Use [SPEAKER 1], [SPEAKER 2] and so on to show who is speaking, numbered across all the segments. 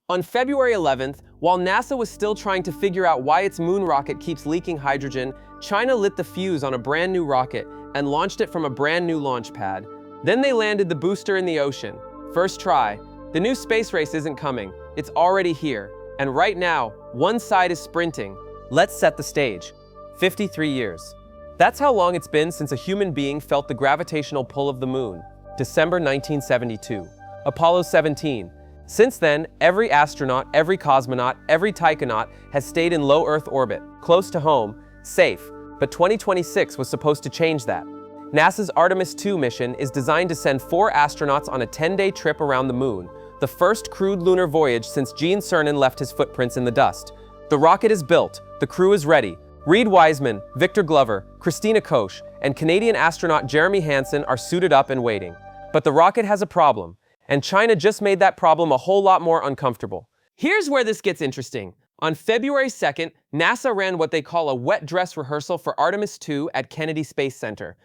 [SPEAKER 1] On February 11th, while NASA was still trying to figure out why its moon rocket keeps leaking hydrogen, China lit the fuse on a brand new rocket and launched it from a brand new launch pad. Then they landed the booster in the ocean. First try. The new space race isn't coming. It's already here. And right now, one side is sprinting. Let's set the stage. 53 years. That's how long it's been since a human being felt the gravitational pull of the moon. December 1972. Apollo 17. Since then, every astronaut, every cosmonaut, every taikonaut has stayed in low Earth orbit, close to home, safe. But 2026 was supposed to change that. NASA's Artemis II mission is designed to send 4 astronauts on a 10-day trip around the moon, the first crewed lunar voyage since Gene Cernan left his footprints in the dust. The rocket is built, the crew is ready. Reed Wiseman, Victor Glover, Christina Koch, and Canadian astronaut Jeremy Hansen are suited up and waiting. But the rocket has a problem. And China just made that problem a whole lot more uncomfortable. Here's where this gets interesting. On February 2nd, NASA ran what they call a wet dress rehearsal for Artemis II at Kennedy Space Center.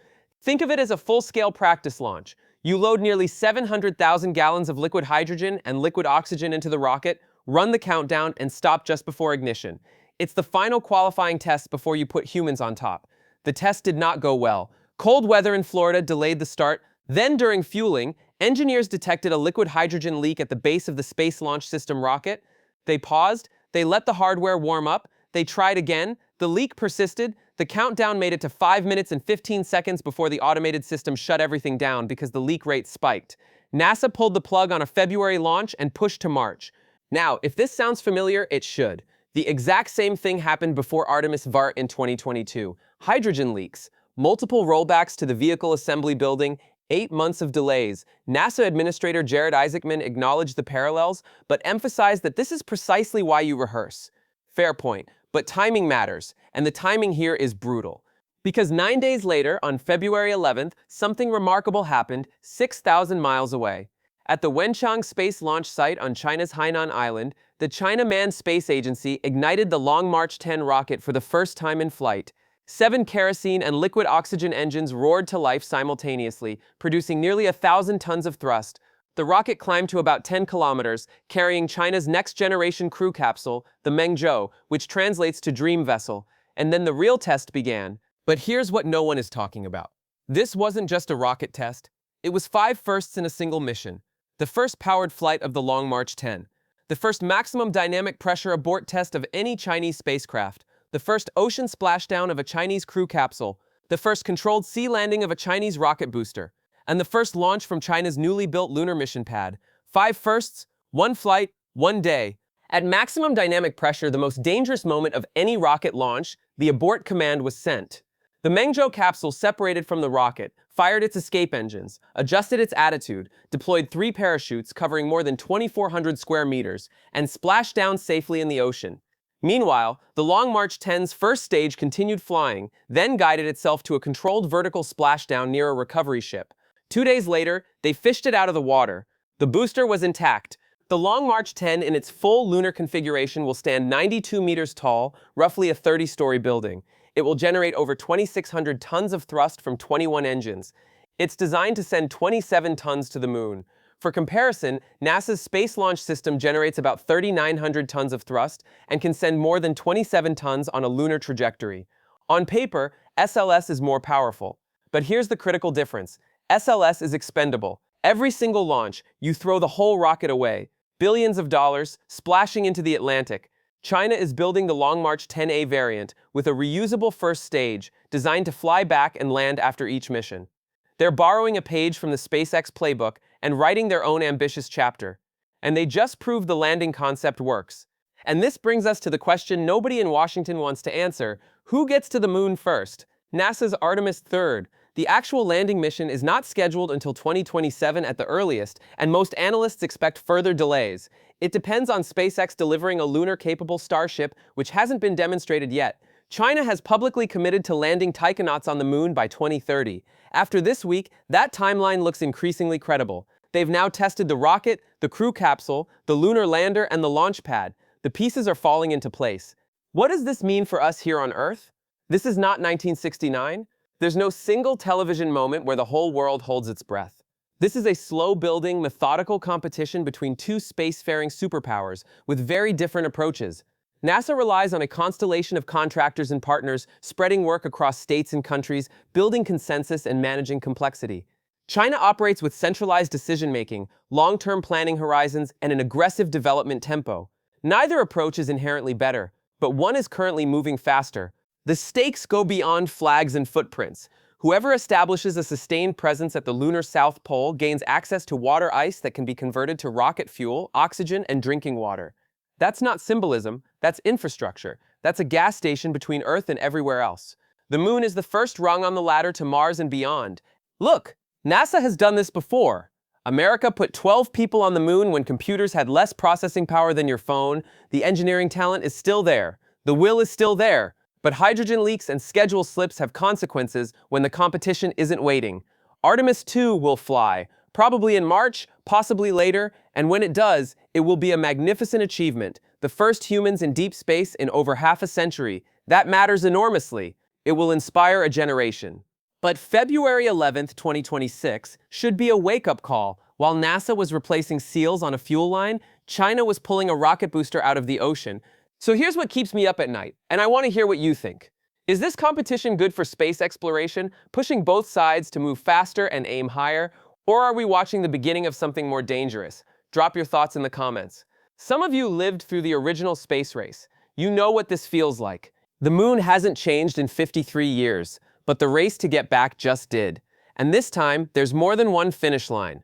[SPEAKER 1] Think of it as a full-scale practice launch. You load nearly 700,000 gallons of liquid hydrogen and liquid oxygen into the rocket, run the countdown, and stop just before ignition. It's the final qualifying test before you put humans on top. The test did not go well. Cold weather in Florida delayed the start. Then during fueling, engineers detected a liquid hydrogen leak at the base of the Space Launch System rocket. They paused, they let the hardware warm up, they tried again, the leak persisted, the countdown made it to 5 minutes and 15 seconds before the automated system shut everything down because the leak rate spiked. NASA pulled the plug on a February launch and pushed to March. Now, if this sounds familiar, it should. The exact same thing happened before Artemis VART in 2022. Hydrogen leaks, multiple rollbacks to the vehicle assembly building, 8 months of delays. NASA Administrator Jared Isaacman acknowledged the parallels, but emphasized that this is precisely why you rehearse. Fair point, but timing matters, and the timing here is brutal. Because 9 days later, on February 11th, something remarkable happened 6,000 miles away. At the Wenchang Space Launch Site on China's Hainan Island, the China Manned Space Agency ignited the Long March 10 rocket for the first time in flight. 7 kerosene and liquid oxygen engines roared to life simultaneously, producing nearly 1,000 tons of thrust. The rocket climbed to about 10 kilometers, carrying China's next-generation crew capsule, the Mengzhou, which translates to Dream Vessel. And then the real test began. But here's what no one is talking about. This wasn't just a rocket test. It was 5 firsts in a single mission. The first powered flight of the Long March 10. The first maximum dynamic pressure abort test of any Chinese spacecraft. The first ocean splashdown of a Chinese crew capsule, the first controlled sea landing of a Chinese rocket booster, and the first launch from China's newly built lunar mission pad. 5 firsts, 1 flight, 1 day. At maximum dynamic pressure, the most dangerous moment of any rocket launch, the abort command was sent. The Mengzhou capsule separated from the rocket, fired its escape engines, adjusted its attitude, deployed 3 parachutes covering more than 2,400 square meters, and splashed down safely in the ocean. Meanwhile, the Long March 10's first stage continued flying, then guided itself to a controlled vertical splashdown near a recovery ship. 2 days later, they fished it out of the water. The booster was intact. The Long March 10 in its full lunar configuration will stand 92 meters tall, roughly a 30-story building. It will generate over 2,600 tons of thrust from 21 engines. It's designed to send 27 tons to the moon. For comparison, NASA's Space Launch System generates about 3,900 tons of thrust and can send more than 27 tons on a lunar trajectory. On paper, SLS is more powerful. But here's the critical difference. SLS is expendable. Every single launch, you throw the whole rocket away. Billions of dollars, splashing into the Atlantic. China is building the Long March 10A variant with a reusable first stage designed to fly back and land after each mission. They're borrowing a page from the SpaceX playbook and writing their own ambitious chapter. And they just proved the landing concept works. And this brings us to the question nobody in Washington wants to answer. Who gets to the moon first? NASA's Artemis II. The actual landing mission is not scheduled until 2027 at the earliest, and most analysts expect further delays. It depends on SpaceX delivering a lunar-capable Starship, which hasn't been demonstrated yet. China has publicly committed to landing taikonauts on the moon by 2030. After this week, that timeline looks increasingly credible. They've now tested the rocket, the crew capsule, the lunar lander, and the launch pad. The pieces are falling into place. What does this mean for us here on Earth? This is not 1969. There's no single television moment where the whole world holds its breath. This is a slow-building, methodical competition between two spacefaring superpowers with very different approaches. NASA relies on a constellation of contractors and partners, spreading work across states and countries, building consensus and managing complexity. China operates with centralized decision-making, long-term planning horizons, and an aggressive development tempo. Neither approach is inherently better, but one is currently moving faster. The stakes go beyond flags and footprints. Whoever establishes a sustained presence at the lunar South Pole gains access to water ice that can be converted to rocket fuel, oxygen, and drinking water. That's not symbolism, that's infrastructure. That's a gas station between Earth and everywhere else. The moon is the first rung on the ladder to Mars and beyond. Look, NASA has done this before. America put 12 people on the moon when computers had less processing power than your phone. The engineering talent is still there. The will is still there. But hydrogen leaks and schedule slips have consequences when the competition isn't waiting. Artemis II will fly, probably in March, possibly later, and when it does, it will be a magnificent achievement, the first humans in deep space in over half a century. That matters enormously. It will inspire a generation. But February 11th, 2026 should be a wake-up call. While NASA was replacing seals on a fuel line, China was pulling a rocket booster out of the ocean. So here's what keeps me up at night, and I want to hear what you think. Is this competition good for space exploration, pushing both sides to move faster and aim higher? Or are we watching the beginning of something more dangerous? Drop your thoughts in the comments. Some of you lived through the original space race. You know what this feels like. The moon hasn't changed in 53 years, but the race to get back just did. And this time, there's more than one finish line.